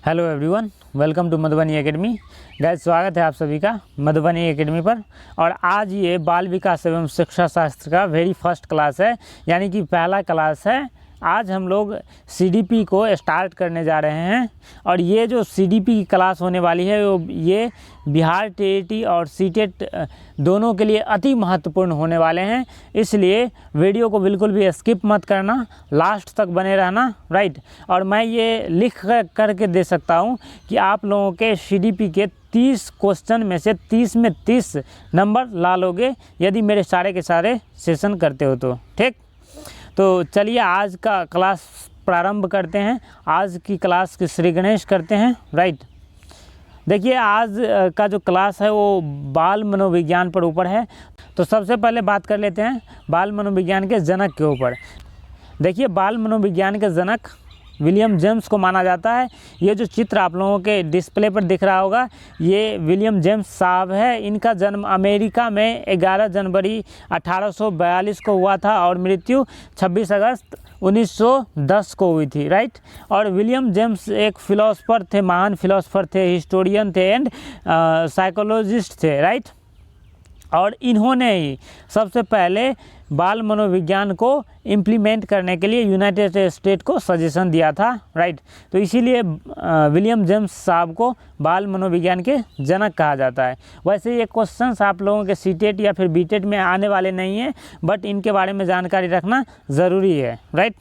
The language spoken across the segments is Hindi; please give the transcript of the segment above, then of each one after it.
Hello everyone, welcome to Madhubani academy. Guys, स्वागत है आप सभी का मधुबनी एकेडमी पर। और आज ये बाल विकास एवं शिक्षा शास्त्र का वेरी फर्स्ट क्लास है, यानी कि पहला क्लास है। आज हम लोग सीडीपी को स्टार्ट करने जा रहे हैं और ये जो सीडीपी की क्लास होने वाली है वो ये बिहार टीईटी और सीटेट दोनों के लिए अति महत्वपूर्ण होने वाले हैं। इसलिए वीडियो को बिल्कुल भी स्किप मत करना, लास्ट तक बने रहना, राइट। और मैं ये लिख करके दे सकता हूँ कि आप लोगों के सीडीपी के 30 क्वेश्चन में से 30 में 30 नंबर ला लोगे यदि मेरे सारे के सारे सेशन करते हो तो, ठीक। तो चलिए आज का क्लास प्रारंभ करते हैं। आज की क्लास की श्री गणेश करते हैं, राइट। देखिए, आज का जो क्लास है वो बाल मनोविज्ञान पर ऊपर है। तो सबसे पहले बात कर लेते हैं बाल मनोविज्ञान के जनक के ऊपर। देखिए, बाल मनोविज्ञान के जनक विलियम जेम्स को माना जाता है। ये जो चित्र आप लोगों के डिस्प्ले पर दिख रहा होगा, ये विलियम जेम्स साहब है। इनका जन्म अमेरिका में 11 जनवरी 1842 को हुआ था और मृत्यु 26 अगस्त 1910 को हुई थी, राइट। और विलियम जेम्स एक फिलोसफर थे, महान फिलोसफर थे, हिस्टोरियन थे एंड साइकोलॉजिस्ट थे, राइट। और इन्होंने ही सबसे पहले बाल मनोविज्ञान को इम्प्लीमेंट करने के लिए यूनाइटेड स्टेट को सजेशन दिया था, राइट। तो इसीलिए विलियम जेम्स साहब को बाल मनोविज्ञान के जनक कहा जाता है। वैसे ये क्वेश्चंस आप लोगों के सीटेट या फिर बीटेट में आने वाले नहीं हैं, बट इनके बारे में जानकारी रखना ज़रूरी है, राइट।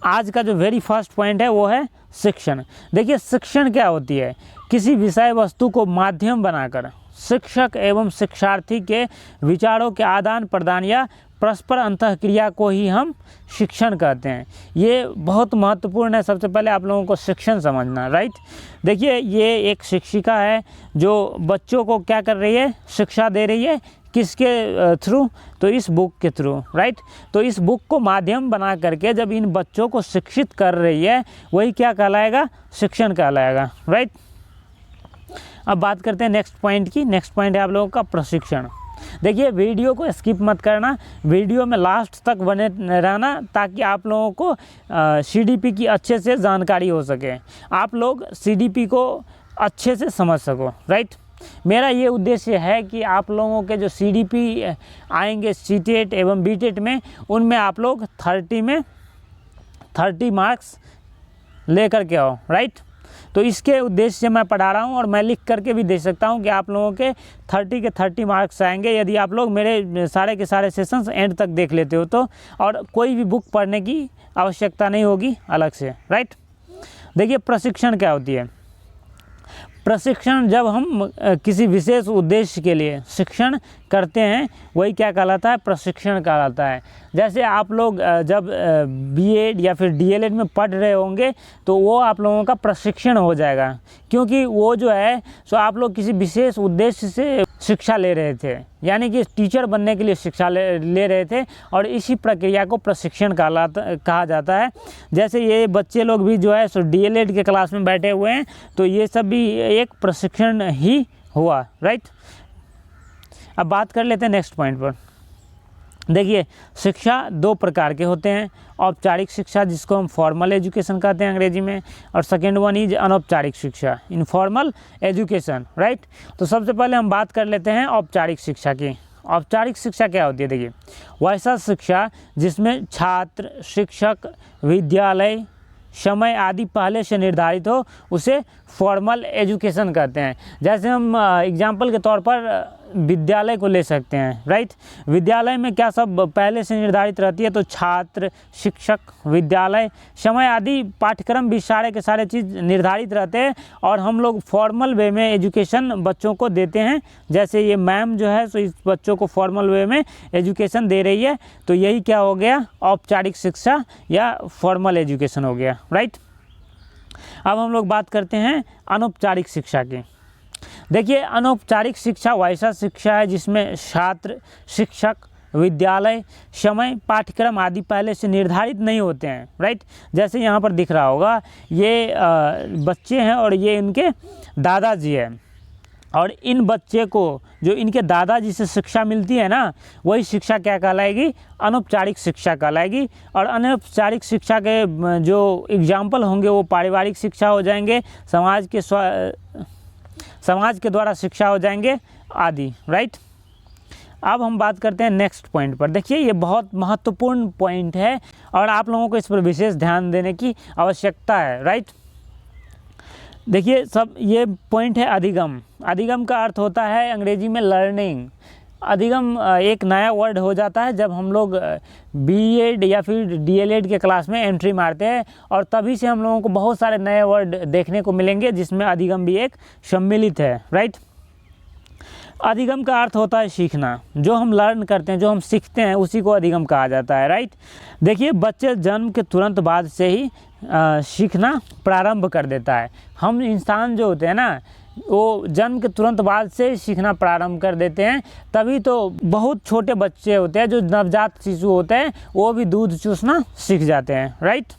आज का जो वेरी फर्स्ट पॉइंट है वो है शिक्षण। देखिए, शिक्षण क्या होती है? किसी विषय वस्तु को माध्यम बनाकर शिक्षक एवं शिक्षार्थी के विचारों के आदान प्रदान या परस्पर अंतःक्रिया को ही हम शिक्षण कहते हैं। ये बहुत महत्वपूर्ण है। सबसे पहले आप लोगों को शिक्षण समझना, राइट। देखिए, ये एक शिक्षिका है जो बच्चों को क्या कर रही है? शिक्षा दे रही है। किसके थ्रू? तो इस बुक के थ्रू, राइट। तो इस बुक को माध्यम बना करके जब इन बच्चों को शिक्षित कर रही है, वही क्या कहलाएगा? शिक्षण कहलाएगा, राइट। अब बात करते हैं नेक्स्ट पॉइंट की। नेक्स्ट पॉइंट है आप लोगों का प्रशिक्षण। देखिए, वीडियो को स्किप मत करना, वीडियो में लास्ट तक बने रहना ताकि आप लोगों को सीडीपी की अच्छे से जानकारी हो सके, आप लोग सीडीपी को अच्छे से समझ सको, राइट। मेरा ये उद्देश्य है कि आप लोगों के जो सीडीपी आएंगे सीटेट एवं बीटेट में, उनमें आप लोग 30 में 30 मार्क्स लेकर के आओ, राइट। तो इसके उद्देश्य से मैं पढ़ा रहा हूँ और मैं लिख करके भी दे सकता हूँ कि आप लोगों के 30 के 30 मार्क्स आएंगे यदि आप लोग मेरे सारे के सारे सेशंस एंड तक देख लेते हो तो। और कोई भी बुक पढ़ने की आवश्यकता नहीं होगी अलग से, राइट। देखिए, प्रशिक्षण क्या होती है? प्रशिक्षण जब हम किसी विशेष उद्देश्य के लिए शिक्षण करते हैं, वही क्या कहलाता है? प्रशिक्षण कहलाता है। जैसे आप लोग जब बीएड या फिर डीएलएड में पढ़ रहे होंगे तो वो आप लोगों का प्रशिक्षण हो जाएगा, क्योंकि वो जो है सो आप लोग किसी विशेष उद्देश्य से शिक्षा ले रहे थे, यानी कि टीचर बनने के लिए शिक्षा ले रहे थे, और इसी प्रक्रिया को प्रशिक्षण कहा जाता है। जैसे ये बच्चे लोग भी जो है सो डीएलएड के क्लास में बैठे हुए हैं, तो ये सब भी एक प्रशिक्षण ही हुआ, राइट। अब बात कर लेते हैं नेक्स्ट पॉइंट पर। देखिए, शिक्षा 2 प्रकार के होते हैं। औपचारिक शिक्षा, जिसको हम फॉर्मल एजुकेशन कहते हैं अंग्रेजी में, और सेकेंड वन इज अनौपचारिक शिक्षा, इनफॉर्मल एजुकेशन, राइट। तो सबसे पहले हम बात कर लेते हैं औपचारिक शिक्षा की। औपचारिक शिक्षा क्या होती है? देखिए, वैसा शिक्षा जिसमें छात्र, शिक्षक, विद्यालय, समय आदि पहले से निर्धारित हो, उसे फॉर्मल एजुकेशन कहते हैं। जैसे हम एग्जाम्पल के तौर पर विद्यालय को ले सकते हैं, राइट। विद्यालय में क्या सब पहले से निर्धारित रहती है? तो छात्र, शिक्षक, विद्यालय, समय आदि पाठ्यक्रम भी सारे के सारे चीज़ निर्धारित रहते हैं, और हम लोग फॉर्मल वे में एजुकेशन बच्चों को देते हैं। जैसे ये मैम जो है सो इस बच्चों को फॉर्मल वे में एजुकेशन दे रही है, तो यही क्या हो गया? औपचारिक शिक्षा या फॉर्मल एजुकेशन हो गया, राइट। अब हम लोग बात करते हैं अनौपचारिक शिक्षा की। देखिए, अनौपचारिक शिक्षा वैसा शिक्षा है जिसमें छात्र, शिक्षक, विद्यालय, समय, पाठ्यक्रम आदि पहले से निर्धारित नहीं होते हैं, राइट। जैसे यहाँ पर दिख रहा होगा, ये बच्चे हैं और ये इनके दादाजी हैं, और इन बच्चे को जो इनके दादाजी से शिक्षा मिलती है ना, वही शिक्षा क्या कहलाएगी, अनौपचारिक शिक्षा कहलाएगी। और अनौपचारिक शिक्षा के जो एग्जाम्पल होंगे वो पारिवारिक शिक्षा हो जाएंगे, समाज के द्वारा शिक्षा हो जाएंगे आदि, राइट। अब हम बात करते हैं नेक्स्ट पॉइंट पर। देखिए ये बहुत महत्वपूर्ण पॉइंट है और आप लोगों को इस पर विशेष ध्यान देने की आवश्यकता है, राइट। देखिए सब ये पॉइंट है अधिगम। अधिगम का अर्थ होता है अंग्रेजी में लर्निंग। अधिगम एक नया वर्ड हो जाता है जब हम लोग बीएड या फिर डीएलएड के क्लास में एंट्री मारते हैं, और तभी से हम लोगों को बहुत सारे नए वर्ड देखने को मिलेंगे जिसमें अधिगम भी एक सम्मिलित है, राइट। अधिगम का अर्थ होता है सीखना। जो हम लर्न करते हैं, जो हम सीखते हैं, उसी को अधिगम कहा जाता है, राइट। देखिए बच्चे जन्म के तुरंत बाद से ही सीखना प्रारंभ कर देता है। हम इंसान जो होते हैं ना, वो जन्म के तुरंत बाद से सीखना प्रारंभ कर देते हैं। तभी तो बहुत छोटे बच्चे होते हैं जो नवजात शिशु होते हैं, वो भी दूध चूसना सीख जाते हैं, राइट।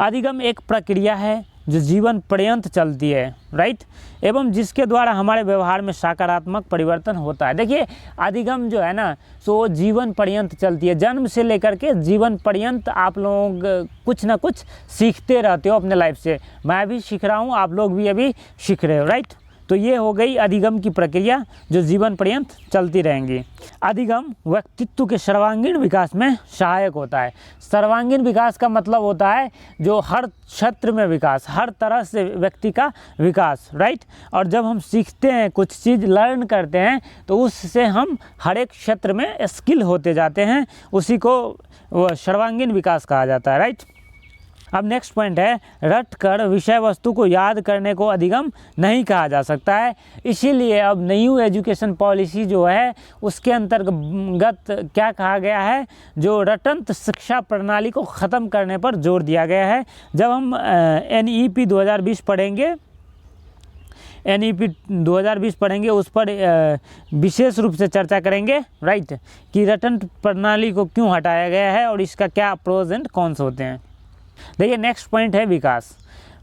अधिगम एक प्रक्रिया है जो जीवन पर्यंत चलती है, राइट, एवं जिसके द्वारा हमारे व्यवहार में सकारात्मक परिवर्तन होता है। देखिए अधिगम जो है ना, सो जीवन पर्यंत चलती है। जन्म से लेकर के जीवन पर्यंत आप लोग कुछ ना कुछ सीखते रहते हो अपने लाइफ से। मैं भी सीख रहा हूँ, आप लोग भी अभी सीख रहे हो, राइट। तो ये हो गई अधिगम की प्रक्रिया जो जीवन पर्यंत चलती रहेंगी। अधिगम व्यक्तित्व के सर्वांगीण विकास में सहायक होता है। सर्वांगीण विकास का मतलब होता है जो हर क्षेत्र में विकास, हर तरह से व्यक्ति का विकास, राइट। और जब हम सीखते हैं, कुछ चीज़ लर्न करते हैं, तो उससे हम हर एक क्षेत्र में स्किल होते जाते हैं। उसी को सर्वांगीण विकास कहा जाता है, राइट। अब नेक्स्ट पॉइंट है, रट कर विषय वस्तु को याद करने को अधिगम नहीं कहा जा सकता है। इसीलिए अब न्यू एजुकेशन पॉलिसी जो है उसके अंतर्गत क्या कहा गया है, जो रटंत शिक्षा प्रणाली को ख़त्म करने पर जोर दिया गया है। जब हम NEP 2020 पढ़ेंगे, NEP 2020 पढ़ेंगे, उस पर विशेष रूप से चर्चा करेंगे, राइट, कि रटंत प्रणाली को क्यों हटाया गया है और इसका क्या प्रोज एंड कॉन्स होते हैं। देखिए नेक्स्ट पॉइंट है विकास।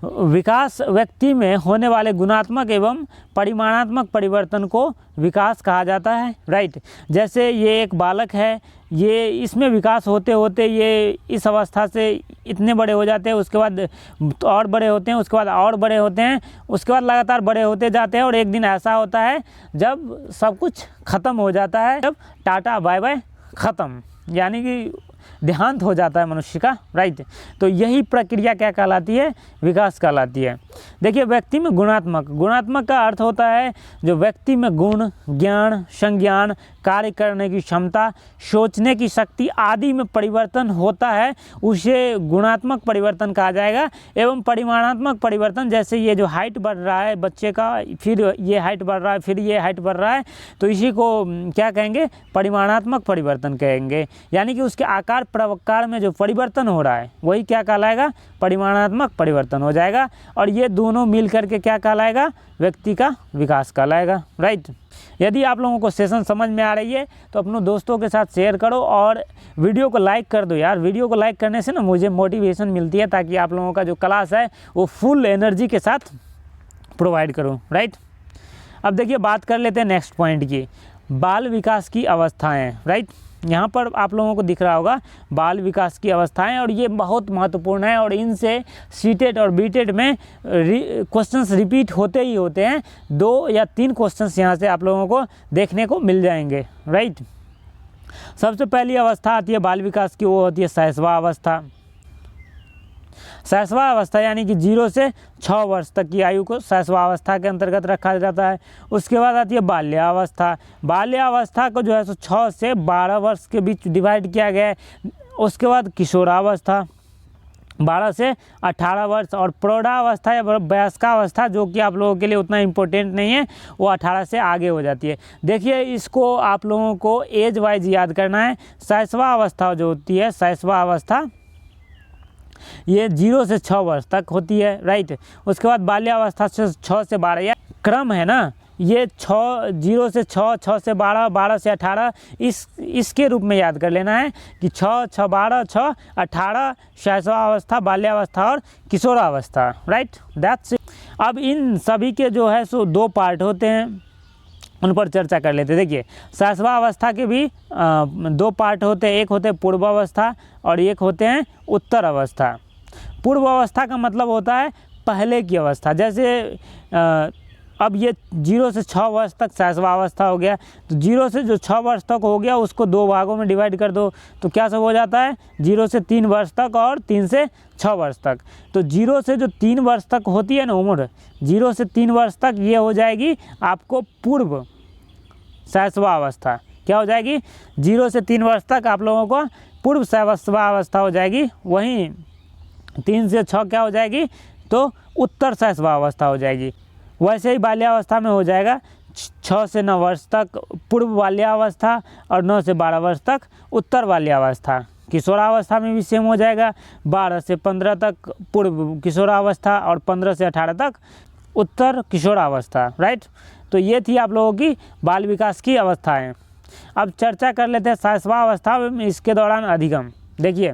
विकास व्यक्ति में होने वाले गुणात्मक एवं परिमाणात्मक परिवर्तन को विकास कहा जाता है, राइट। जैसे ये एक बालक है, ये इसमें विकास होते होते ये इस अवस्था से इतने बड़े हो जाते हैं, उसके बाद और बड़े होते हैं, उसके बाद और बड़े होते हैं, उसके बाद लगातार बड़े होते जाते हैं, और एक दिन ऐसा होता है जब सब कुछ ख़त्म हो जाता है, जब टाटा बाय बाय ख़त्म, यानी कि देहांत हो जाता है मनुष्य का, राइट। तो यही प्रक्रिया क्या कहलाती है, विकास कहलाती है। देखिए व्यक्ति में गुणात्मक का अर्थ होता है जो व्यक्ति में गुण, ज्ञान, संज्ञान, कार्य करने की क्षमता, सोचने की शक्ति आदि में परिवर्तन होता है, उसे गुणात्मक परिवर्तन कहा जाएगा। एवं परिमाणात्मक परिवर्तन, जैसे ये जो हाइट बढ़ रहा है बच्चे का, फिर ये हाइट बढ़ रहा है, फिर ये हाइट बढ़ रहा है, तो इसी को क्या कहेंगे, परिमाणात्मक परिवर्तन कहेंगे। यानी कि उसके आकार प्रकार में जो परिवर्तन हो रहा है वही क्या कहलाएगा, परिमाणात्मक परिवर्तन हो जाएगा। और ये दोनों मिल करके क्या कहलाएगा, व्यक्ति का विकास कहलाएगा, राइट। यदि आप लोगों को सेशन समझ में आ रही है तो अपने दोस्तों के साथ शेयर करो और वीडियो को लाइक कर दो यार। वीडियो को लाइक करने से ना मुझे मोटिवेशन मिलती है, ताकि आप लोगों का जो क्लास है वो फुल एनर्जी के साथ प्रोवाइड करूँ, राइट। अब देखिए बात कर लेते हैं नेक्स्ट पॉइंट की, बाल विकास की अवस्थाएँ, राइट। यहाँ पर आप लोगों को दिख रहा होगा बाल विकास की अवस्थाएं, और ये बहुत महत्वपूर्ण है, और इनसे सीटेट और बीटेट में क्वेश्चंस रिपीट होते ही होते हैं। 2 या 3 क्वेश्चंस यहाँ से आप लोगों को देखने को मिल जाएंगे, राइट। सबसे पहली अवस्था आती है बाल विकास की, वो होती है शैशवा अवस्था। शैशवा अवस्था यानी कि 0 से 6 वर्ष तक की आयु को शैशवा अवस्था के अंतर्गत रखा जाता है। उसके बाद आती है बाल्यावस्था। बाल्यावस्था को जो है 6 से 12 वर्ष के बीच डिवाइड किया गया है। उसके बाद किशोरावस्था 12 से 18 वर्ष, और प्रौढ़ावस्था या वयस्कावस्था जो कि आप लोगों के लिए उतना इम्पोर्टेंट नहीं है, वो 18 से आगे हो जाती है। देखिए इसको आप लोगों को एज वाइज याद करना है। शैशवा अवस्था जो होती है, शैशवा अवस्था ये 0 से 6 वर्ष तक होती है, राइट। उसके बाद बाल्यावस्था 6 से 12, या क्रम है ना, ये 0 से 6, 6 से 12, 12 से 18, इसके रूप में याद कर लेना है कि 6, 6, 12, 6, 18 शैशवा अवस्था, बाल्यावस्था और किशोरावस्था, राइट, दैट्स इट। अब इन सभी के जो है सो 2 पार्ट होते हैं, उन पर चर्चा कर लेते हैं। देखिए शैशवावस्था के भी 2 पार्ट होते हैं, एक होते हैं पूर्वावस्था और एक होते हैं उत्तर अवस्था। पूर्वावस्था का मतलब होता है पहले की अवस्था, जैसे अब ये 0 से 6 वर्ष तक शैशवावस्था हो गया, तो 0 से जो 6 वर्ष तक हो गया उसको 2 भागों में डिवाइड कर दो, तो क्या सब हो जाता है 0 से 3 वर्ष तक और 3 से 6 वर्ष तक। तो 0 से जो 3 वर्ष तक होती है ना उम्र, 0 से 3 वर्ष तक ये हो जाएगी आपको पूर्व शैशवावस्था। क्या हो जाएगी 0 से 3 वर्ष तक आप लोगों को पूर्व शैशवावस्था हो जाएगी, वहीं 3 से 6 क्या हो जाएगी तो उत्तर शैशवावस्था हो जाएगी। वैसे ही बाल्यावस्था में हो जाएगा 6 से 9 वर्ष तक पूर्व बाल्यावस्था और 9 से 12 वर्ष तक उत्तर बाल्यावस्था। किशोरावस्था में भी सेम हो जाएगा, 12 से 15 तक पूर्व किशोरावस्था और 15 से 18 तक उत्तर किशोरावस्था, राइट। तो ये थी आप लोगों की बाल विकास की अवस्थाएं। अब चर्चा कर लेते हैं शैशवावस्था में इसके दौरान अधिगम। देखिए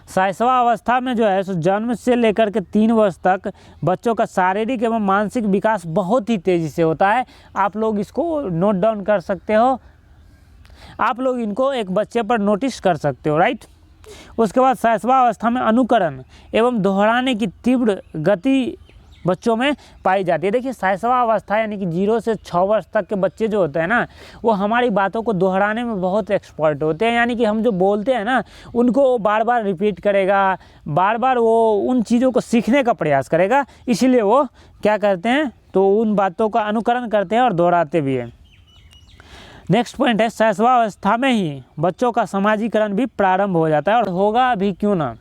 शैशवावस्था में जो है सो जन्म से लेकर के 3 वर्ष तक बच्चों का शारीरिक एवं मानसिक विकास बहुत ही तेज़ी से होता है। आप लोग इसको नोट डाउन कर सकते हो, आप लोग इनको एक बच्चे पर नोटिस कर सकते हो, राइट। उसके बाद शैशवावस्था में अनुकरण एवं दोहराने की तीव्र गति बच्चों में पाई जाती है। देखिए शैशवावस्था यानी कि 0 से 6 वर्ष तक के बच्चे जो होते हैं ना, वो हमारी बातों को दोहराने में बहुत एक्सपर्ट होते हैं। यानी कि हम जो बोलते हैं ना उनको बार बार रिपीट करेगा, बार बार वो उन चीज़ों को सीखने का प्रयास करेगा, इसीलिए वो क्या करते हैं तो उन बातों का अनुकरण करते हैं और दोहराते भी हैं। नेक्स्ट पॉइंट है शैशवावस्था में ही बच्चों का समाजीकरण भी प्रारंभ हो जाता है, और होगा अभी क्यों ना,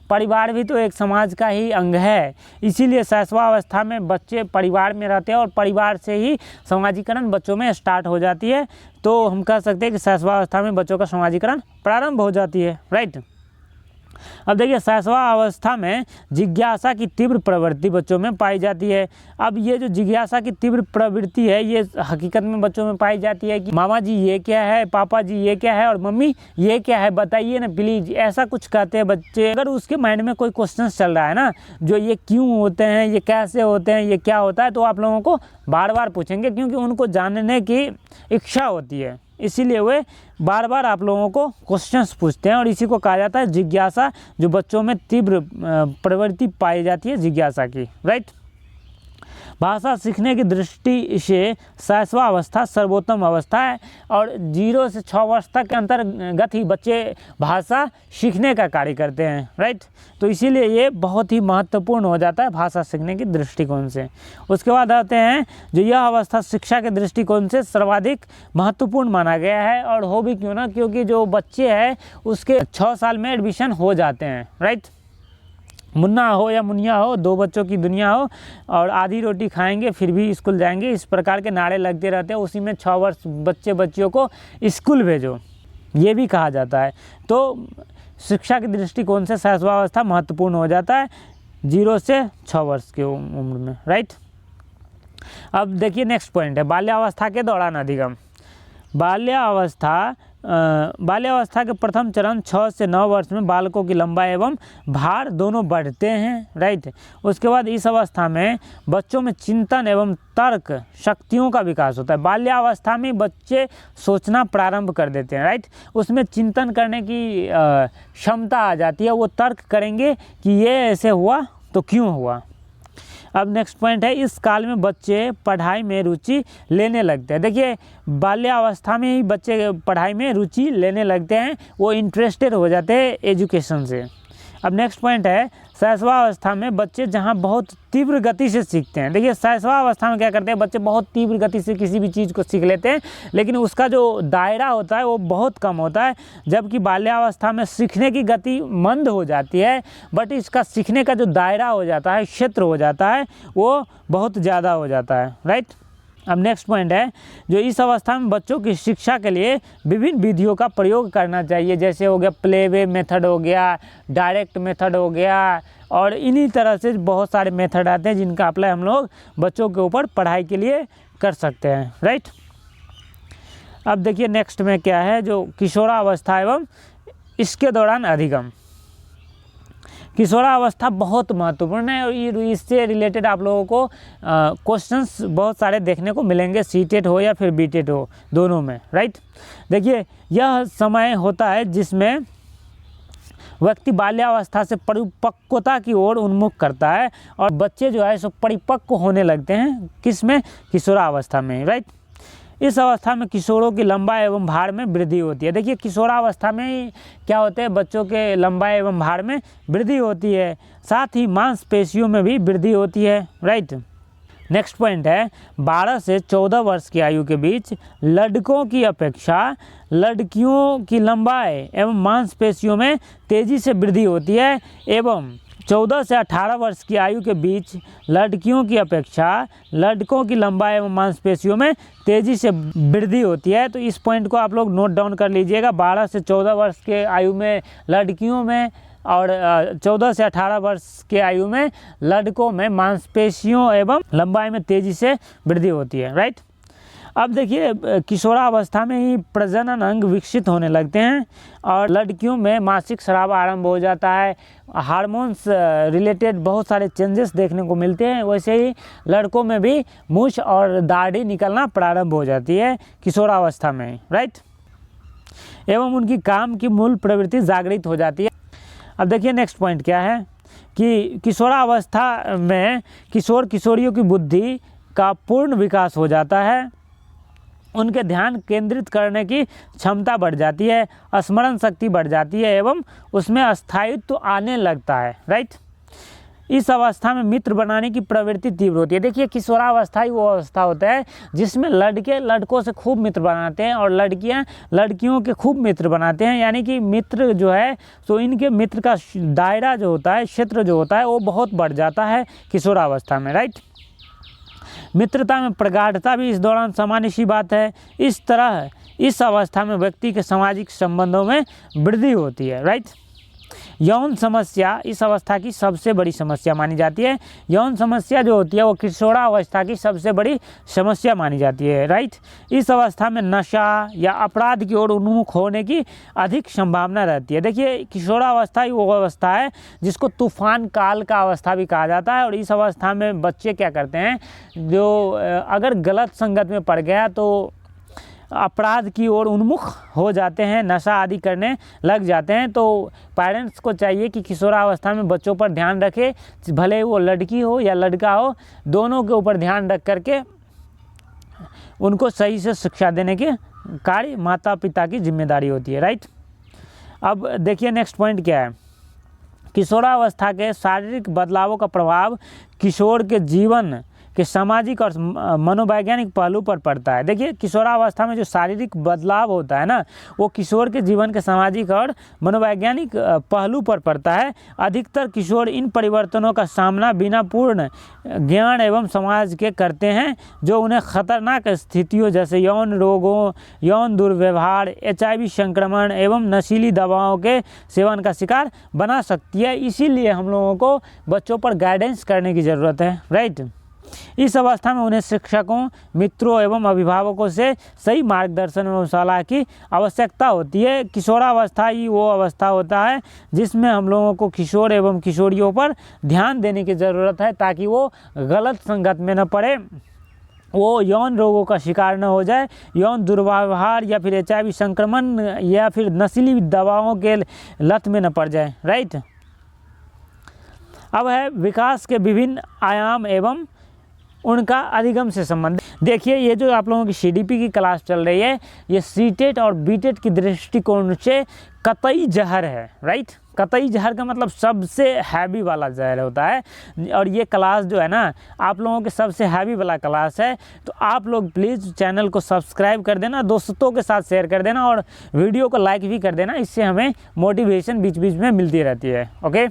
परिवार भी तो एक समाज का ही अंग है, इसीलिए शैशवावस्था में बच्चे परिवार में रहते हैं और परिवार से ही समाजीकरण बच्चों में स्टार्ट हो जाती है। तो हम कह सकते हैं कि शैशवावस्था में बच्चों का समाजीकरण प्रारंभ हो जाती है, राइट। अब देखिए शैशवावस्था में जिज्ञासा की तीव्र प्रवृत्ति बच्चों में पाई जाती है। अब ये जो जिज्ञासा की तीव्र प्रवृत्ति है ये हकीकत में बच्चों में पाई जाती है कि मामा जी ये क्या है, पापा जी ये क्या है और मम्मी ये क्या है बताइए ना प्लीज़, ऐसा कुछ कहते हैं बच्चे। अगर उसके माइंड में कोई क्वेश्चन चल रहा है ना, जो ये क्यों होते हैं, ये कैसे होते हैं, ये क्या होता है, तो आप लोगों को बार बार पूछेंगे क्योंकि उनको जानने की इच्छा होती है, इसीलिए वे बार बार आप लोगों को क्वेश्चंस पूछते हैं और इसी को कहा जाता है जिज्ञासा, जो बच्चों में तीव्र प्रवृत्ति पाई जाती है जिज्ञासा की, राइट। भाषा सीखने की दृष्टि से शैशवावस्था सर्वोत्तम अवस्था है और 0 से 6 वर्ष तक के अंतर्गत ही बच्चे भाषा सीखने का कार्य करते हैं, राइट। तो इसीलिए ये बहुत ही महत्वपूर्ण हो जाता है भाषा सीखने की दृष्टिकोण से। उसके बाद आते हैं जो यह अवस्था शिक्षा के दृष्टिकोण से सर्वाधिक महत्वपूर्ण माना गया है, और हो भी क्यों ना, क्योंकि जो बच्चे हैं उसके 6 साल में एडमिशन हो जाते हैं, राइट। मुन्ना हो या मुनिया हो, 2 बच्चों की दुनिया हो और आधी रोटी खाएंगे फिर भी स्कूल जाएंगे, इस प्रकार के नारे लगते रहते हैं। उसी में 6 वर्ष बच्चियों को स्कूल भेजो, ये भी कहा जाता है। तो शिक्षा के दृष्टिकोण से शैशवावस्था महत्वपूर्ण हो जाता है 0 से 6 वर्ष की उम्र में, राइट। अब देखिए नेक्स्ट पॉइंट है बाल्यावस्था के दौरान अधिगम। बाल्यावस्था के प्रथम चरण 6 से 9 वर्ष में बालकों की लंबाई एवं भार दोनों बढ़ते हैं, राइट। उसके बाद इस अवस्था में बच्चों में चिंतन एवं तर्क शक्तियों का विकास होता है। बाल्यावस्था में बच्चे सोचना प्रारंभ कर देते हैं, राइट। उसमें चिंतन करने की क्षमता आ जाती है, वो तर्क करेंगे कि ये ऐसे हुआ तो क्यों हुआ। अब नेक्स्ट पॉइंट है इस काल में बच्चे पढ़ाई में रुचि लेने लगते हैं। देखिए बाल्यावस्था में ही बच्चे पढ़ाई में रुचि लेने लगते हैं, वो इंटरेस्टेड हो जाते हैं एजुकेशन से। अब नेक्स्ट पॉइंट है शैशवावस्था में बच्चे जहां बहुत तीव्र गति से सीखते हैं। देखिए शैशवावस्था में क्या करते हैं बच्चे बहुत तीव्र गति से किसी भी चीज़ को सीख लेते हैं, लेकिन उसका जो दायरा होता है वो बहुत कम होता है, जबकि बाल्यावस्था में सीखने की गति मंद हो जाती है, बट इसका सीखने का जो दायरा हो जाता है, क्षेत्र हो जाता है, वो बहुत ज़्यादा हो जाता है, राइट। अब नेक्स्ट पॉइंट है जो इस अवस्था में बच्चों की शिक्षा के लिए विभिन्न विधियों का प्रयोग करना चाहिए, जैसे हो गया प्ले वे मेथड हो गया, डायरेक्ट मेथड हो गया, और इन्हीं तरह से बहुत सारे मेथड आते हैं जिनका अप्लाई हम लोग बच्चों के ऊपर पढ़ाई के लिए कर सकते हैं, राइट। अब देखिए नेक्स्ट में क्या है जो किशोरावस्था एवं इसके दौरान अधिगम। किशोरावस्था बहुत महत्वपूर्ण है और इससे रिलेटेड आप लोगों को क्वेश्चंस बहुत सारे देखने को मिलेंगे, सीटेट हो या फिर बीटेट हो, दोनों में, राइट। देखिए यह समय होता है जिसमें व्यक्ति बाल्यावस्था से परिपक्वता की ओर उन्मुख करता है और बच्चे जो है सो परिपक्व होने लगते हैं, किसमें, किशोरावस्था में, राइट। इस अवस्था में किशोरों की लंबाई एवं भार में वृद्धि होती है। देखिए किशोरावस्था में क्या होते हैं, बच्चों के लंबाई एवं भार में वृद्धि होती है, साथ ही मांसपेशियों में भी वृद्धि होती है, राइट। नेक्स्ट पॉइंट है 12 से 14 वर्ष की आयु के बीच लड़कों की अपेक्षा लड़कियों की लंबाई एवं मांसपेशियों में तेजी से वृद्धि होती है एवं 14 से 18 वर्ष की आयु के बीच लड़कियों की अपेक्षा लड़कों की लंबाई एवं मांसपेशियों में तेज़ी से वृद्धि होती है। तो इस पॉइंट को आप लोग नोट डाउन कर लीजिएगा। 12 से 14 वर्ष के आयु में लड़कियों में और 14 से 18 वर्ष के आयु में लड़कों में मांसपेशियों एवं लंबाई में तेज़ी से वृद्धि होती है, राइट। अब देखिए किशोरावस्था में ही प्रजनन अंग विकसित होने लगते हैं और लड़कियों में मासिक स्राव आरंभ हो जाता है, हार्मोन्स रिलेटेड बहुत सारे चेंजेस देखने को मिलते हैं। वैसे ही लड़कों में भी मूछ और दाढ़ी निकलना प्रारंभ हो जाती है किशोरावस्था में, राइट। एवं उनकी काम की मूल प्रवृत्ति जागृत हो जाती है। अब देखिए नेक्स्ट पॉइंट क्या है कि किशोरावस्था में किशोर किशोरियों की बुद्धि का पूर्ण विकास हो जाता है, उनके ध्यान केंद्रित करने की क्षमता बढ़ जाती है, स्मरण शक्ति बढ़ जाती है एवं उसमें स्थायित्व आने लगता है, राइट। इस अवस्था में मित्र बनाने की प्रवृत्ति तीव्र होती है। देखिए किशोरावस्था ही वो अवस्था होता है जिसमें लड़के लड़कों से खूब मित्र बनाते हैं और लड़कियां लड़कियों के खूब मित्र बनाते हैं, यानी कि मित्र जो है तो इनके मित्र का दायरा जो होता है, क्षेत्र जो होता है वो बहुत बढ़ जाता है किशोरावस्था में, राइट। मित्रता में प्रगाढ़ता भी इस दौरान सामान्य सी बात है। इस तरह इस अवस्था में व्यक्ति के सामाजिक संबंधों में वृद्धि होती है, राइट। यौन समस्या इस अवस्था की सबसे बड़ी समस्या मानी जाती है। यौन समस्या जो होती है वो किशोरावस्था की सबसे बड़ी समस्या मानी जाती है, राइट। इस अवस्था में नशा या अपराध की ओर उन्मुख होने की अधिक संभावना रहती है। देखिए किशोरावस्था ही वो अवस्था है जिसको तूफान काल का अवस्था भी कहा जाता है और इस अवस्था में बच्चे क्या करते हैं, जो अगर गलत संगत में पड़ गया तो अपराध की ओर उन्मुख हो जाते हैं, नशा आदि करने लग जाते हैं। तो पेरेंट्स को चाहिए कि किशोरावस्था में बच्चों पर ध्यान रखे, भले वो लड़की हो या लड़का हो, दोनों के ऊपर ध्यान रख करके उनको सही से शिक्षा देने के कार्य माता पिता की जिम्मेदारी होती है, राइट। अब देखिए नेक्स्ट पॉइंट क्या है, किशोरावस्था के शारीरिक बदलावों का प्रभाव किशोर के जीवन के सामाजिक और मनोवैज्ञानिक पहलू पर पड़ता है। देखिए किशोरावस्था में जो शारीरिक बदलाव होता है ना, वो किशोर के जीवन के सामाजिक और मनोवैज्ञानिक पहलू पर पड़ता है। अधिकतर किशोर इन परिवर्तनों का सामना बिना पूर्ण ज्ञान एवं समाज के करते हैं, जो उन्हें खतरनाक स्थितियों जैसे यौन रोगों, यौन दुर्व्यवहार, HIV संक्रमण एवं नशीली दवाओं के सेवन का शिकार बना सकती है। इसीलिए हम लोगों को बच्चों पर गाइडेंस करने की ज़रूरत है, राइट। इस अवस्था में उन्हें शिक्षकों, मित्रों एवं अभिभावकों से सही मार्गदर्शन एवं सलाह की आवश्यकता होती है। किशोरावस्था ही वो अवस्था होता है जिसमें हम लोगों को किशोर एवं किशोरियों पर ध्यान देने की ज़रूरत है ताकि वो गलत संगत में न पड़े, वो यौन रोगों का शिकार न हो जाए, यौन दुर्व्यवहार या फिर HIV संक्रमण या फिर नशीली दवाओं के लत में न पड़ जाए, राइट। अब है विकास के विभिन्न आयाम एवं उनका अधिगम से संबंध। देखिए ये जो आप लोगों की CDP की क्लास चल रही है, ये सीटेट और बीटेट की दृष्टिकोण से कतई जहर है, राइट। कतई जहर का मतलब सबसे हैवी वाला जहर होता है और ये क्लास जो है ना आप लोगों के सबसे हैवी वाला क्लास है। तो आप लोग प्लीज़ चैनल को सब्सक्राइब कर देना, दोस्तों के साथ शेयर कर देना और वीडियो को लाइक भी कर देना, इससे हमें मोटिवेशन बीच बीच में मिलती रहती है, ओके।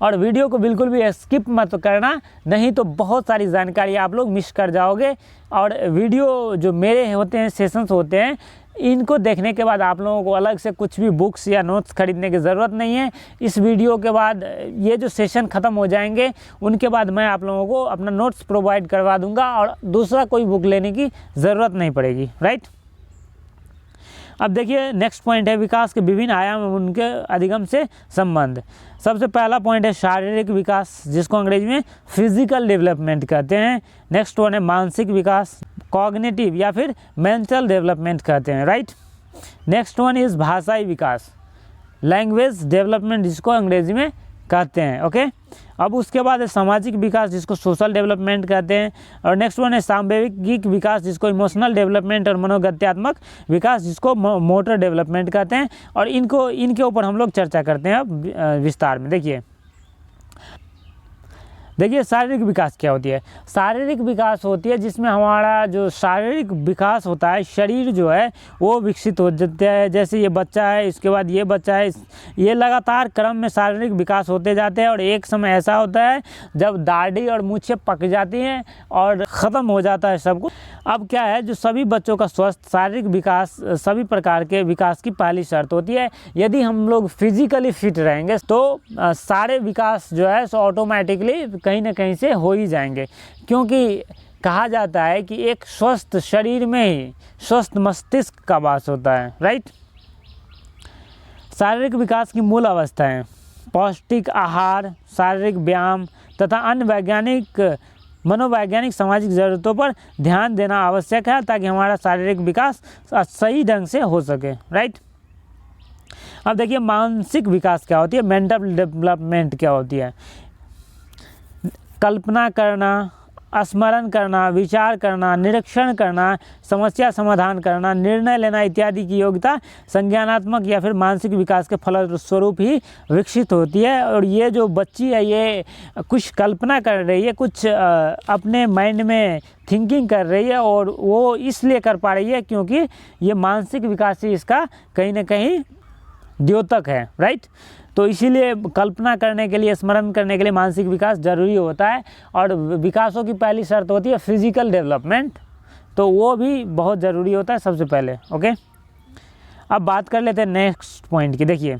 और वीडियो को बिल्कुल भी स्किप मत करना, नहीं तो बहुत सारी जानकारी आप लोग मिस कर जाओगे। और वीडियो जो मेरे होते हैं, सेशंस होते हैं, इनको देखने के बाद आप लोगों को अलग से कुछ भी बुक्स या नोट्स खरीदने की ज़रूरत नहीं है। इस वीडियो के बाद ये जो सेशन ख़त्म हो जाएंगे उनके बाद मैं आप लोगों को अपना नोट्स प्रोवाइड करवा दूंगा और दूसरा कोई बुक लेने की ज़रूरत नहीं पड़ेगी, राइट। अब देखिए नेक्स्ट पॉइंट है विकास के विभिन्न आयाम एवं उनके अधिगम से संबंध। सबसे पहला पॉइंट है शारीरिक विकास, जिसको अंग्रेजी में फिजिकल डेवलपमेंट कहते हैं। नेक्स्ट वन है मानसिक विकास, कॉग्निटिव या फिर मेंटल डेवलपमेंट कहते हैं, राइट। नेक्स्ट वन इज़ भाषाई विकास, लैंग्वेज डेवलपमेंट जिसको अंग्रेजी में कहते हैं, ओके। अब उसके बाद है सामाजिक विकास जिसको सोशल डेवलपमेंट कहते हैं। और नेक्स्ट वन है सांवेगिक विकास जिसको इमोशनल डेवलपमेंट और मनोगत्यात्मक विकास जिसको मोटर डेवलपमेंट कहते हैं। और इनके ऊपर हम लोग चर्चा करते हैं अब विस्तार में। देखिए शारीरिक विकास क्या होती है। शारीरिक विकास होती है जिसमें हमारा जो शारीरिक विकास होता है, शरीर जो है वो विकसित हो जाता है। जैसे ये बच्चा है, इसके बाद ये बच्चा है, ये लगातार क्रम में शारीरिक विकास होते जाते हैं। और एक समय ऐसा होता है जब दाढ़ी और मूछें पक जाती हैं और ख़त्म हो जाता है सब कुछ। अब क्या है, जो सभी बच्चों का स्वस्थ शारीरिक विकास सभी प्रकार के विकास की पहली शर्त होती है। यदि हम लोग फिजिकली फिट रहेंगे तो सारे विकास जो है सो ऑटोमेटिकली कहीं ना कहीं से हो ही जाएंगे, क्योंकि कहा जाता है कि एक स्वस्थ शरीर में ही स्वस्थ मस्तिष्क का वास होता है, राइट। शारीरिक विकास की मूल अवस्थाएं पौष्टिक आहार, शारीरिक व्यायाम तथा अन्य मनोवैज्ञानिक सामाजिक ज़रूरतों पर ध्यान देना आवश्यक है ताकि हमारा शारीरिक विकास सही ढंग से हो सके, राइट। अब देखिए मानसिक विकास क्या होती है, मेंटल डेवलपमेंट क्या होती है। कल्पना करना, स्मरण करना, विचार करना, निरीक्षण करना, समस्या समाधान करना, निर्णय लेना इत्यादि की योग्यता संज्ञानात्मक या फिर मानसिक विकास के फलस्वरूप ही विकसित होती है। और ये जो बच्ची है ये कुछ कल्पना कर रही है, कुछ अपने माइंड में थिंकिंग कर रही है और वो इसलिए कर पा रही है क्योंकि ये मानसिक विकास ही इसका कहीं ना कहीं द्योतक है, राइट। तो इसीलिए कल्पना करने के लिए, स्मरण करने के लिए मानसिक विकास जरूरी होता है। और विकासों की पहली शर्त होती है फिजिकल डेवलपमेंट, तो वो भी बहुत ज़रूरी होता है सबसे पहले, ओके। अब बात कर लेते हैं नेक्स्ट पॉइंट की। देखिए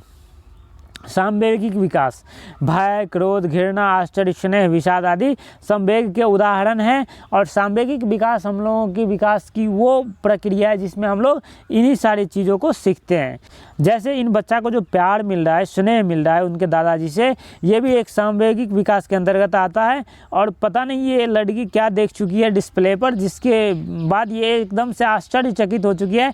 सांवेगिक विकास, भय, क्रोध, घृणा, आश्चर्य, स्नेह, विषाद आदि संवेग के उदाहरण हैं। और सांवेगिक विकास हम लोगों की विकास की वो प्रक्रिया है जिसमें हम लोग इन्हीं सारी चीज़ों को सीखते हैं। जैसे इन बच्चा को जो प्यार मिल रहा है, स्नेह मिल रहा है उनके दादाजी से, ये भी एक सांवेगिक विकास के अंतर्गत आता है। और पता नहीं ये लड़की क्या देख चुकी है डिस्प्ले पर, जिसके बाद ये एकदम से आश्चर्यचकित हो चुकी है।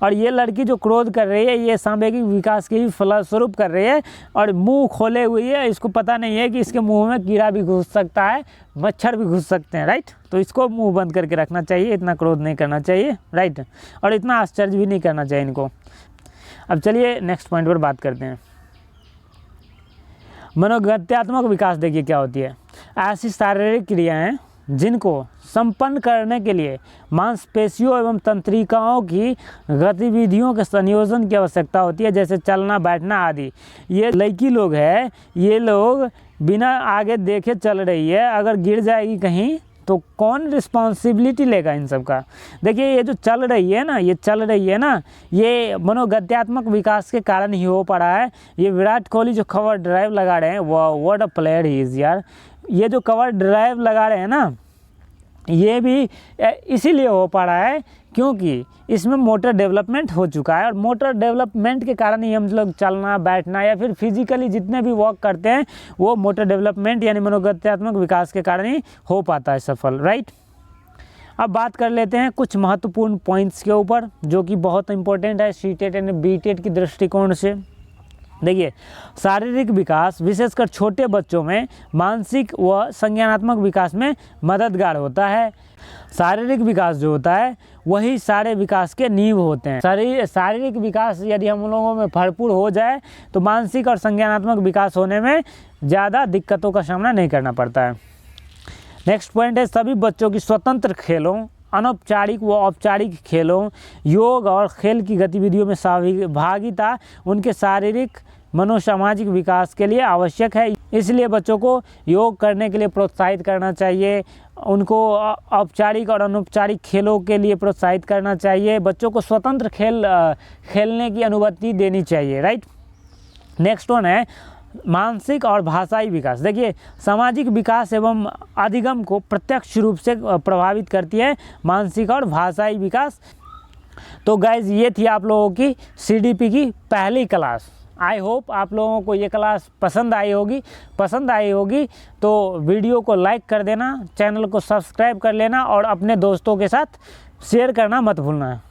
और ये लड़की जो क्रोध कर रही है ये सांवेगिक विकास के ही फलस्वरूप कर रही है। और मुंह खोले हुई है, इसको पता नहीं है कि इसके मुंह में कीड़ा भी घुस सकता है, मच्छर भी घुस सकते हैं, राइट। तो इसको मुंह बंद करके रखना चाहिए, इतना क्रोध नहीं करना चाहिए, राइट। और इतना आश्चर्य भी नहीं करना चाहिए इनको। अब चलिए नेक्स्ट पॉइंट पर बात करते हैं। मनोगत्यात्मक विकास देखिए क्या होती है। ऐसी शारीरिक क्रियाएं जिनको संपन्न करने के लिए मांसपेशियों एवं तंत्रिकाओं की गतिविधियों के संयोजन की आवश्यकता होती है, जैसे चलना, बैठना आदि। ये लड़की लोग है, ये लोग बिना आगे देखे चल रही है, अगर गिर जाएगी कहीं तो कौन रिस्पॉन्सिबिलिटी लेगा इन सब का। देखिए ये जो चल रही है ना, ये मनोगत्यात्मक विकास के कारण ही हो पा रहा है। ये विराट कोहली जो कवर ड्राइव लगा रहे हैं, what a player he is यार। ये जो कवर ड्राइव लगा रहे हैं ना, ये भी इसीलिए हो पा रहा है क्योंकि इसमें मोटर डेवलपमेंट हो चुका है। और मोटर डेवलपमेंट के कारण ही हम लोग चलना, बैठना या फिर फिजिकली जितने भी वॉक करते हैं वो मोटर डेवलपमेंट यानी मनोगत्यात्मक विकास के कारण ही हो पाता है सफल, राइट। अब बात कर लेते हैं कुछ महत्वपूर्ण पॉइंट्स के ऊपर जो कि बहुत इंपॉर्टेंट है सीटेट यानी बीटेट की दृष्टिकोण से। देखिए शारीरिक विकास विशेषकर छोटे बच्चों में मानसिक व संज्ञानात्मक विकास में मददगार होता है। शारीरिक विकास जो होता है वही सारे विकास के नींव होते हैं। शारीरिक विकास यदि हम लोगों में भरपूर हो जाए तो मानसिक और संज्ञानात्मक विकास होने में ज़्यादा दिक्कतों का सामना नहीं करना पड़ता है। नेक्स्ट पॉइंट है सभी बच्चों की स्वतंत्र खेलों, अनौपचारिक व औपचारिक खेलों, योग और खेल की गतिविधियों में सहभागिता उनके शारीरिक मनोसामाजिक विकास के लिए आवश्यक है। इसलिए बच्चों को योग करने के लिए प्रोत्साहित करना चाहिए, उनको औपचारिक और अनौपचारिक खेलों के लिए प्रोत्साहित करना चाहिए, बच्चों को स्वतंत्र खेलने की अनुमति देनी चाहिए, राइट। नेक्स्ट वन है मानसिक और भाषाई विकास। देखिए सामाजिक विकास एवं अधिगम को प्रत्यक्ष रूप से प्रभावित करती है मानसिक और भाषाई विकास। तो गाइज़ ये थी आप लोगों की CDP की पहली क्लास। आई होप आप लोगों को ये क्लास पसंद आई होगी तो वीडियो को लाइक कर देना, चैनल को सब्सक्राइब कर लेना और अपने दोस्तों के साथ शेयर करना मत भूलना।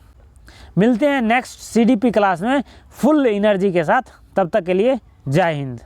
मिलते हैं नेक्स्ट CDP क्लास में फुल एनर्जी के साथ। तब तक के लिए जय हिंद।